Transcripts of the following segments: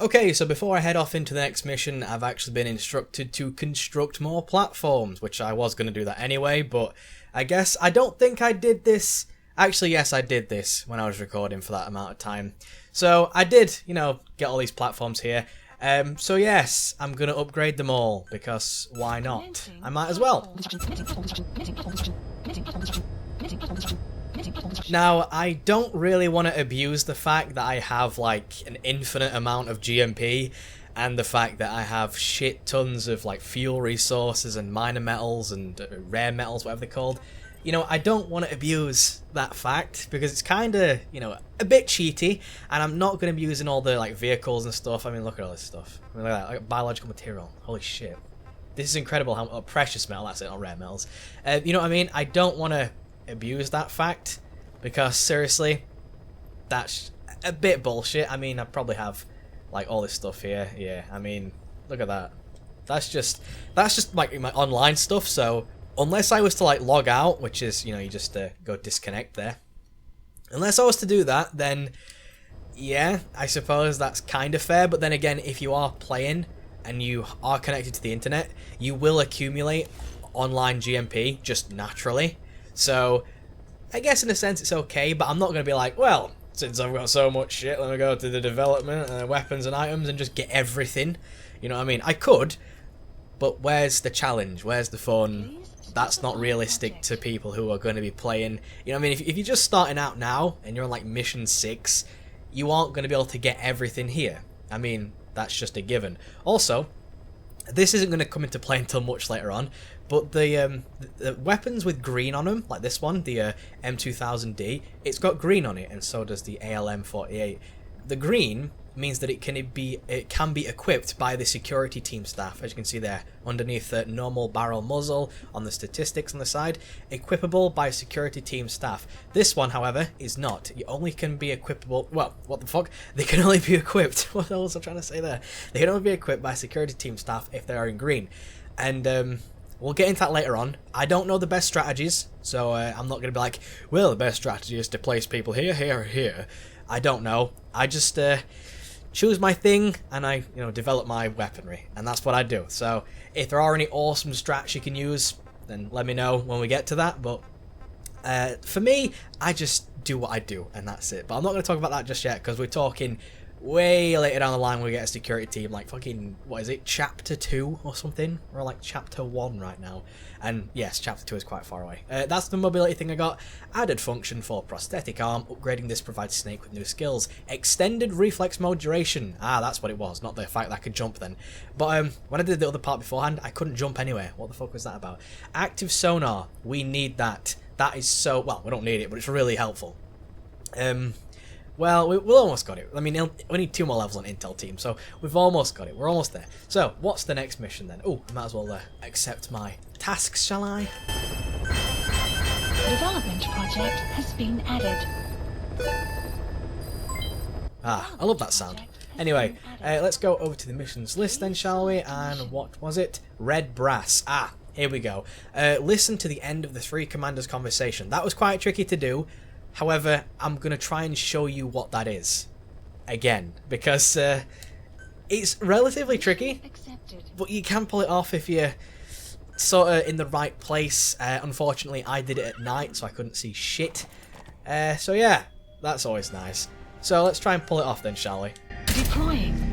Okay, so before I head off into the next mission, I've actually been instructed to construct more platforms, which I was going to do that anyway, but I guess I don't think I did this. Actually, yes, I did this when I was recording for that amount of time. So I did, you know, get all these platforms here. So yes, I'm going to upgrade them all, because why not? I might as well. Now, I don't really want to abuse the fact that I have like an infinite amount of GMP and the fact that I have shit tons of like fuel resources and minor metals and rare metals, whatever they're called. You know, I don't want to abuse that fact because it's kind of, you know, a bit cheaty, and I'm not going to be using all the like vehicles and stuff. I mean, look at all this stuff. I mean, look at that, like biological material. Holy shit. This is incredible how precious metal, that's it, not rare metals. You know what I mean? I don't want to abuse that fact because seriously, that's a bit bullshit. I mean, I probably have like all this stuff here. Yeah, I mean, look at that. That's just like my online stuff. So unless I was to like log out, which is, you know, you just go disconnect there. Unless I was to do that, then yeah, I suppose that's kind of fair. But then again, if you are playing and you are connected to the internet, you will accumulate online GMP just naturally. So I guess in a sense it's okay, but I'm not going to be like, well, since I've got so much shit, let me go to the development and weapons and items and just get everything. You know what I mean? I could, but where's the challenge? Where's the fun? That's not realistic to people who are going to be playing. You know what I mean? If you're just starting out now and you're on like mission 6, you aren't going to be able to get everything here. I mean, that's just a given. Also, this isn't going to come into play until much later on, but the weapons with green on them, like this one, the M2000D, it's got green on it, and so does the ALM48. The green means that it can be equipped by the security team staff, as you can see there, underneath the normal barrel muzzle on the statistics on the side, equipable by security team staff. This one, however, is not. You only can be equipable, well, what the fuck? They can only be equipped, what the hell was I trying to say there? They can only be equipped by security team staff if they are in green. And we'll get into that later on. I don't know the best strategies, so I'm not going to be like, well, the best strategy is to place people here, here, or here. I don't know. I just choose my thing and I, you know, develop my weaponry, and that's what I do. So if there are any awesome strats you can use, then let me know when we get to that. But for me, I just do what I do, and that's it. But I'm not going to talk about that just yet because we're talking way later down the line when we get a security team, like fucking, what is it, chapter 2 or something? We're like chapter 1 right now, and yes, chapter 2 is quite far away. That's the mobility thing I got. Added function for prosthetic arm. Upgrading this provides Snake with new skills. Extended reflex mode duration. Ah, that's what it was, not the fact that I could jump then. But when I did the other part beforehand, I couldn't jump anywhere. What the fuck was that about? Active sonar. We need that. That is so, well, we don't need it, but it's really helpful. Well, we've almost got it. I mean, we need 2 more levels on Intel Team, so we've almost got it. We're almost there. So, what's the next mission then? Oh, I might as well accept my tasks, shall I? Development project has been added. Ah, I love that sound. Anyway, let's go over to the missions list then, shall we? And what was it? Red Brass. Ah, here we go. Listen to the end of the 3 commanders' conversation. That was quite tricky to do. However, I'm going to try and show you what that is. Again, because it's relatively tricky, but you can pull it off if you're sort of in the right place. Unfortunately, I did it at night, so I couldn't see shit. So yeah, that's always nice. So let's try and pull it off then, shall we? Deploying.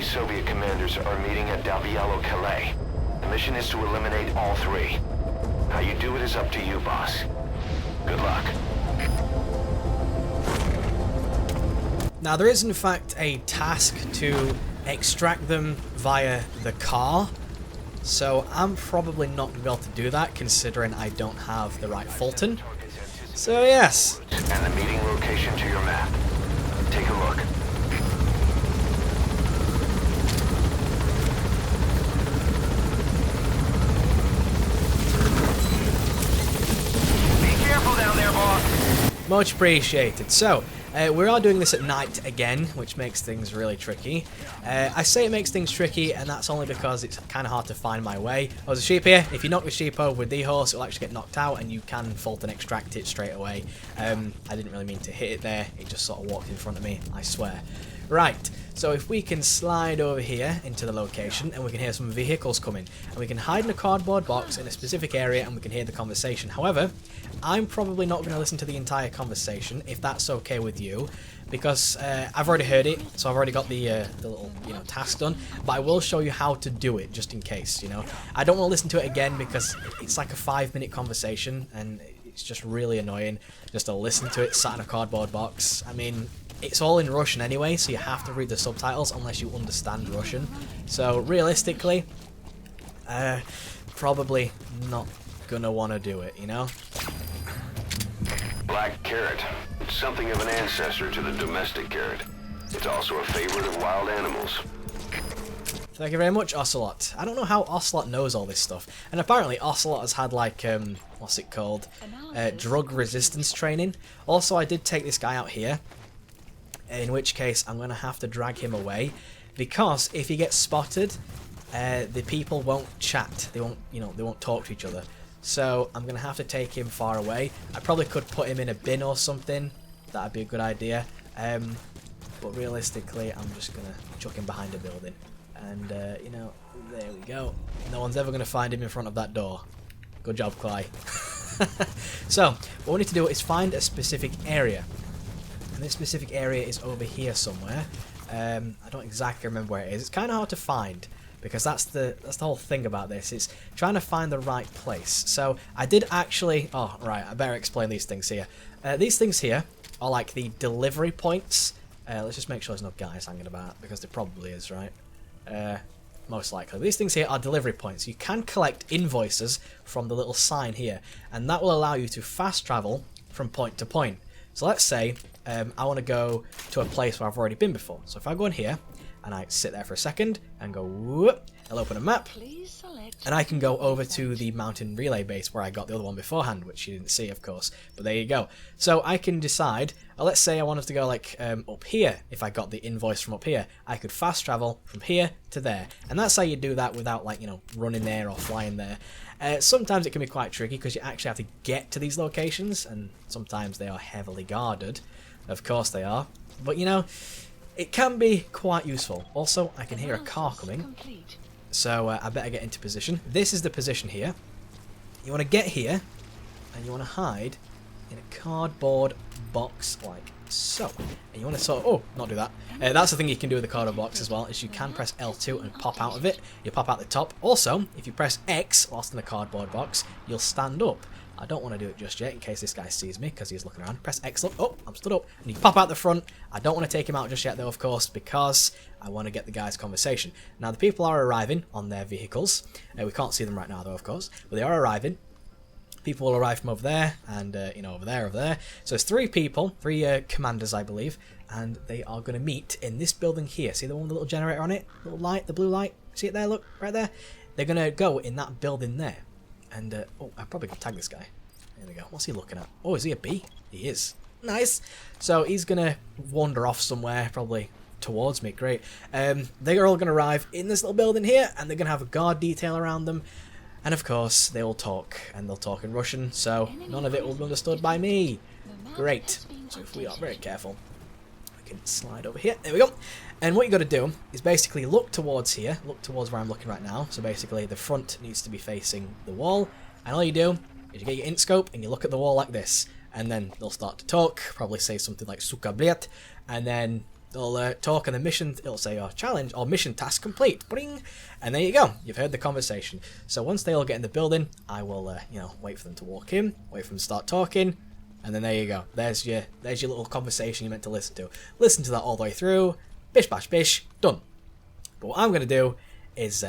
Soviet commanders are meeting at Klye. The mission is to eliminate all 3. How you do it is up to you, boss. Good luck. Now, there is in fact a task to extract them via the car, so I'm probably not going to be able to do that considering I don't have the right Fulton. So yes. And the meeting location to your map. Take a look. Much appreciated. So, We are doing this at night again, which makes things really tricky. I say it makes things tricky, and that's only because it's kind of hard to find my way. Oh, there's a sheep here. If you knock the sheep over with the horse, it'll actually get knocked out, and you can Fulton extract it straight away. I didn't really mean to hit it there. It just sort of walked in front of me, I swear. Right, so if we can slide over here into the location, and we can hear some vehicles coming, and we can hide in a cardboard box in a specific area, and we can hear the conversation. However, I'm probably not going to listen to the entire conversation, if that's okay with you, because I've already heard it, so I've already got the little, task done, but I will show you how to do it, just in case, I don't want to listen to it again, because it's like a 5-minute conversation, and it's just really annoying just to listen to it sat in a cardboard box. I mean, it's all in Russian anyway, so you have to read the subtitles unless you understand Russian. So realistically, probably not gonna want to do it, Black carrot. It's something of an ancestor to the domestic carrot. It's also a favorite of wild animals. Thank you very much, Ocelot. I don't know how Ocelot knows all this stuff. And apparently Ocelot has had like, what's it called? Drug resistance training. Also, I did take this guy out here, in which case I'm going to have to drag him away, because if he gets spotted, the people won't chat. They won't, they won't talk to each other. So I'm going to have to take him far away. I probably could put him in a bin or something. That'd be a good idea. But realistically, I'm just going to chuck him behind a building. And, there we go. No one's ever going to find him in front of that door. Good job, Klye. So, what we need to do is find a specific area. And this specific area is over here somewhere. I don't exactly remember where it is. It's kind of hard to find, because that's the whole thing about this. It's trying to find the right place. So, I did actually... Oh, right, I better explain these things here. These things here are like the delivery points. Let's just make sure there's no guys hanging about, because there probably is, right? Most likely. These things here are delivery points. You can collect invoices from the little sign here, and that will allow you to fast travel from point to point. So let's say I want to go to a place where I've already been before. So if I go in here and I sit there for a second and go whoop, I'll open a map, and I can go over to the mountain relay base where I got the other one beforehand, which you didn't see, of course, but there you go. So I can decide, let's say I wanted to go like up here. If I got the invoice from up here, I could fast travel from here to there, and that's how you do that without like running there or flying there. Sometimes it can be quite tricky because you actually have to get to these locations, and sometimes they are heavily guarded. Of course they are, but it can be quite useful. Also, I can hear a car coming. So I better get into position. This is the position here. You want to get here, and you want to hide in a cardboard box like so. And you want to sort of, not do that. That's the thing you can do with the cardboard box as well, is you can press L2 and pop out of it. You pop out the top. Also, if you press X whilst in the cardboard box, you'll stand up. I don't want to do it just yet in case this guy sees me, because he's looking around. Press X up. Oh, I'm stood up. And you pop out the front. I don't want to take him out just yet though, of course, because I want to get the guy's conversation. Now, the people are arriving on their vehicles. We can't see them right now though, of course, but they are arriving. People will arrive from over there, and, over there. So it's 3 people, 3 commanders, I believe, and they are going to meet in this building here. See the one with the little generator on it? Little light, the blue light? See it there? Look, right there? They're going to go in that building there. And, I probably can tag this guy. There we go. What's he looking at? Oh, is he a bee? He is. Nice. So he's going to wander off somewhere, probably towards me. Great. They are all going to arrive in this little building here, and they're going to have a guard detail around them. And of course, they all talk, and they'll talk in Russian, so none of it will be understood by me. Great. So if we are very careful, we can slide over here. There we go. And what you got to do is basically look towards here, look towards where I'm looking right now. So basically, the front needs to be facing the wall, and all you do is you get your int scope and you look at the wall like this, and then they'll start to talk, probably say something like "suka blet," and then they'll talk, and the mission, it'll say, challenge or mission task complete. Bring, and there you go. You've heard the conversation. So once they all get in the building, I will, wait for them to walk in, wait for them to start talking, and then there you go. There's your little conversation you meant to listen to. Listen to that all the way through. Bish bash bish, done. But what I'm gonna do is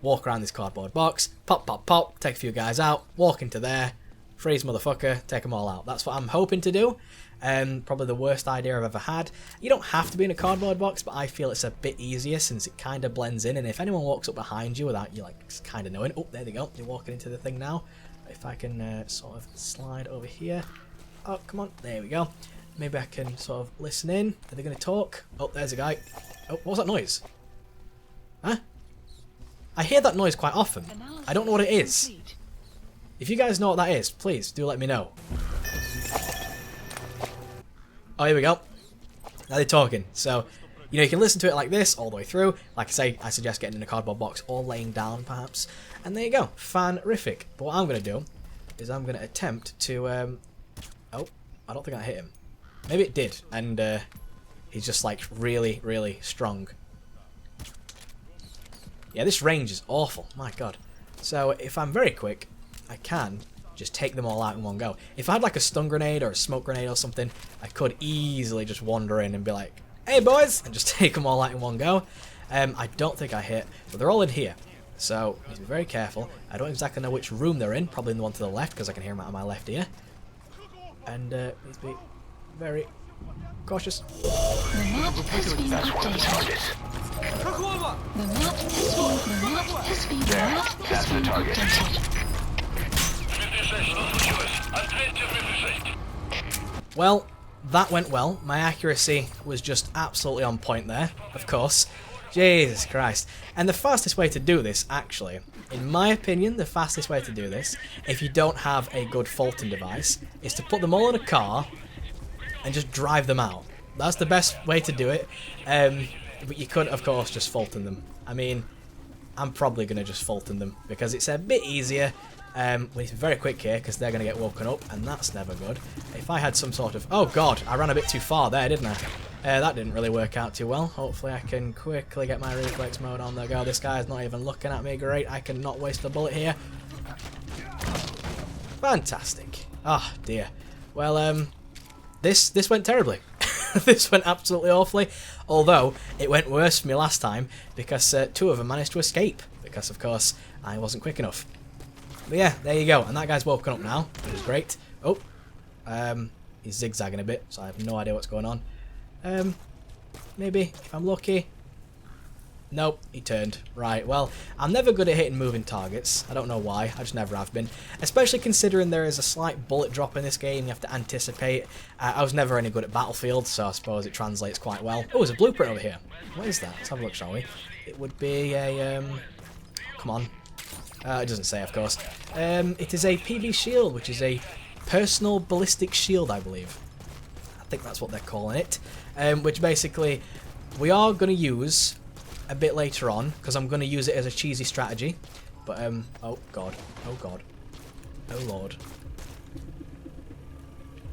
walk around this cardboard box, pop, pop, pop, take a few guys out, walk into there, freeze motherfucker, take them all out. That's what I'm hoping to do. Probably the worst idea I've ever had. You don't have to be in a cardboard box, but I feel it's a bit easier since it kind of blends in, and if anyone walks up behind you without you kind of knowing, oh, there they go, they're walking into the thing now. If I can sort of slide over here. Oh, come on, there we go. maybe I can sort of listen in. Are they going to talk? Oh, there's a guy. Oh, what was that noise? Huh? I hear that noise quite often. I don't know what it is. If you guys know what that is, please do let me know. Oh, here we go. Now they're talking. So, you know, you can listen to it like this all the way through. Like I say, I suggest getting in a cardboard box or laying down, perhaps. And there you go. Fan-rific. But what I'm going to do is I'm going to attempt to... Oh, I don't think I hit him. Maybe it did. And he's just, like, really, really strong. Yeah, this range is awful. My God. So, if I'm very quick, I can just take them all out in one go. If I had like a stun grenade or a smoke grenade or something, I could easily just wander in and be like, hey boys, and just take them all out in one go. I don't think I hit, but they're all in here. So, need to be very careful. I don't exactly know which room they're in, probably in the one to the left, because I can hear them out of my left ear. And need to be very cautious. The map has been updated. The map has been updated. Well, that went well. My accuracy was just absolutely on point there, of course. Jesus Christ. And the fastest way to do this, actually, in my opinion, the fastest way to do this, if you don't have a good Fulton device, is to put them all in a car and just drive them out. That's the best way to do it. But you could, of course, just Fulton them. I mean, I'm probably going to just Fulton them because it's a bit easier. We're very quick here because they're going to get woken up, and that's never good. If I had some sort of... Oh God, I ran a bit too far there, didn't I? That didn't really work out too well. Hopefully I can quickly get my reflex mode on. There we go. This guy's not even looking at me. Great, I cannot waste a bullet here. Fantastic. Oh dear. Well, this went terribly. This went absolutely awfully. Although, it went worse for me last time because two of them managed to escape. Because, of course, I wasn't quick enough. But yeah, there you go. And that guy's woken up now, which is great. Oh, he's zigzagging a bit, so I have no idea what's going on. Maybe, if I'm lucky. Nope, he turned. Right, well, I'm never good at hitting moving targets. I don't know why, I just never have been. Especially considering there is a slight bullet drop in this game, you have to anticipate. I was never any good at Battlefield, so I suppose it translates quite well. Oh, there's a blueprint over here. What is that? Let's have a look, shall we? It would be a, come on. It doesn't say, of course. It is a PB shield, which is a personal ballistic shield, I believe. I think that's what they're calling it. Which basically, we are going to use a bit later on, because I'm going to use it as a cheesy strategy. But, oh God. Oh God. Oh Lord.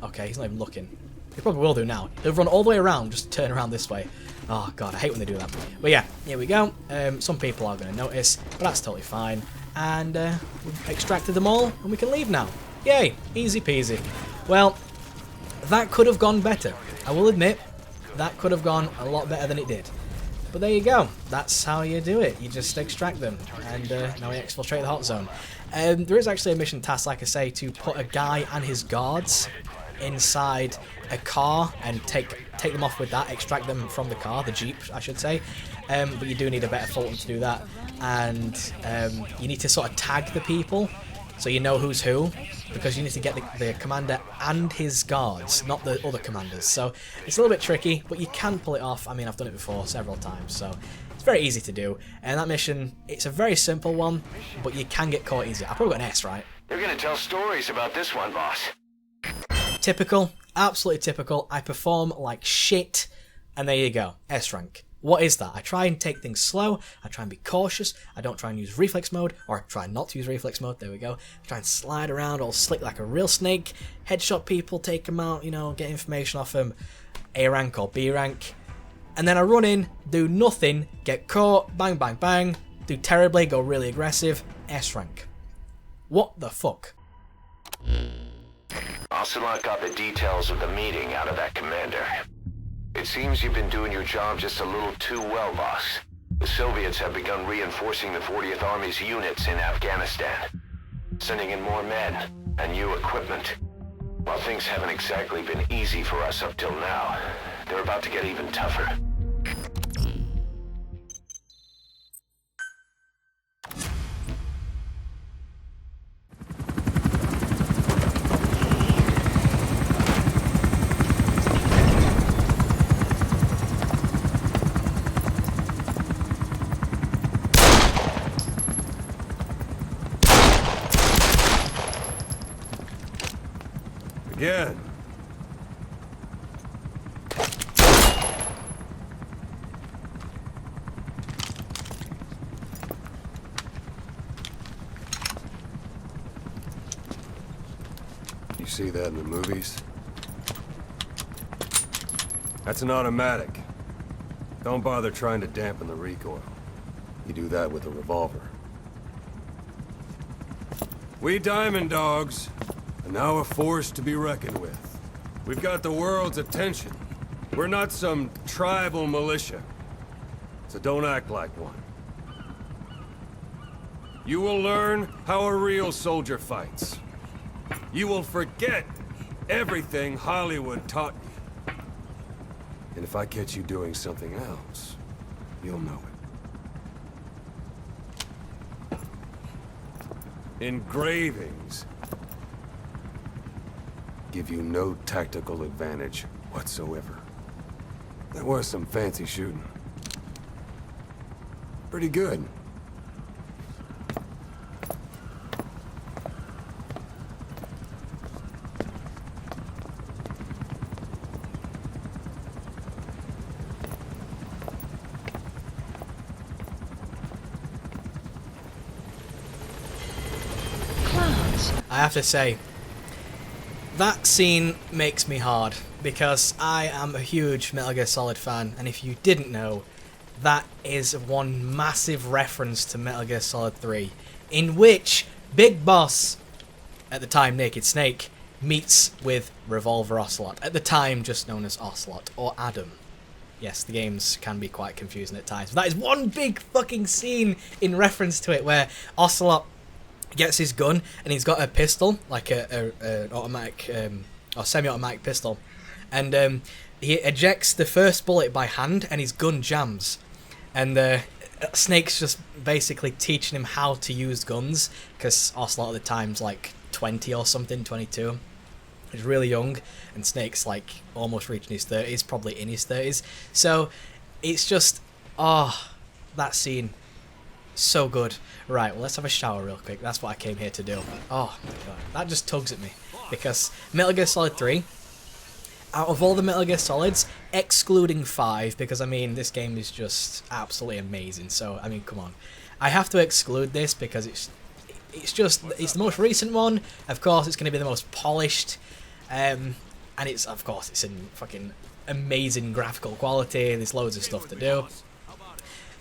Okay, he's not even looking. He probably will do now. He'll run all the way around, just turn around this way. Oh God, I hate when they do that. But yeah, here we go. Some people are going to notice, but that's totally fine. And we've extracted them all, and we can leave now. Yay, easy peasy. Well, that could have gone better. I will admit, that could have gone a lot better than it did. But there you go. That's how you do it. You just extract them, and now we exfiltrate the hot zone. There is actually a mission task, like I say, to put a guy and his guards inside a car and take them off with that, extract them from the car, the Jeep, I should say. But you do need a better Fulton to do that, and you need to sort of tag the people so you know who's who, because you need to get the commander and his guards, not the other commanders. So it's a little bit tricky, but you can pull it off. I mean, I've done it before several times, so it's very easy to do. And that mission, it's a very simple one, but you can get caught easy. I probably got an S, right? You're gonna tell stories about this one, boss. Typical, absolutely typical. I perform like shit, and there you go, S rank. What is that? I try and take things slow, I try and be cautious, I don't try and use reflex mode, or I try not to use reflex mode, there we go. I try and slide around all slick like a real snake, headshot people, take them out, you know, get information off them, A rank or B rank. And then I run in, do nothing, get caught, bang bang bang, do terribly, go really aggressive, S rank. What the fuck? Ocelot got the details of the meeting out of that commander. It seems you've been doing your job just a little too well, boss. The Soviets have begun reinforcing the 40th Army's units in Afghanistan, sending in more men and new equipment. While things haven't exactly been easy for us up till now, they're about to get even tougher. again. You see that in the movies? That's an automatic. Don't bother trying to dampen the recoil. You do that with a revolver. We Diamond Dogs are now a force to be reckoned with. We've got the world's attention. We're not some tribal militia, so don't act like one. You will learn how a real soldier fights. You will forget everything Hollywood taught you. And if I catch you doing something else, you'll know it. Engravings give you no tactical advantage whatsoever. That was some fancy shooting. Pretty good. I have to say, that scene makes me hard, because I am a huge Metal Gear Solid fan, and if you didn't know, that is one massive reference to Metal Gear Solid 3, in which Big Boss, at the time Naked Snake, meets with Revolver Ocelot, at the time just known as Ocelot, or Adam. Yes, the games can be quite confusing at times, but that is one big fucking scene in reference to it, where Ocelot gets his gun and he's got a pistol, like an automatic or semi-automatic pistol, and he ejects the first bullet by hand and his gun jams, and Snake's just basically teaching him how to use guns, because Ocelot at the time's like 20 or something, 22. He's really young, and Snake's like almost reaching his 30s, probably in his 30s. So it's just, that scene, so good. Right, well, let's have a shower real quick. That's what I came here to do. Oh my god, that just tugs at me, because Metal Gear Solid 3, out of all the Metal Gear Solids, excluding 5, because I mean this game is just absolutely amazing, so I mean come on, I have to exclude this because it's the most recent one. Of course it's going to be the most polished, and it's in fucking amazing graphical quality. There's loads of stuff to do.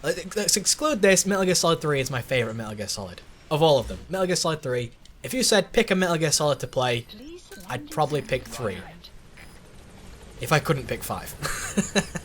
Let's exclude this. Metal Gear Solid 3 is my favourite Metal Gear Solid. Of all of them. Metal Gear Solid 3. If you said pick a Metal Gear Solid to play, I'd probably pick 3. If I couldn't pick 5.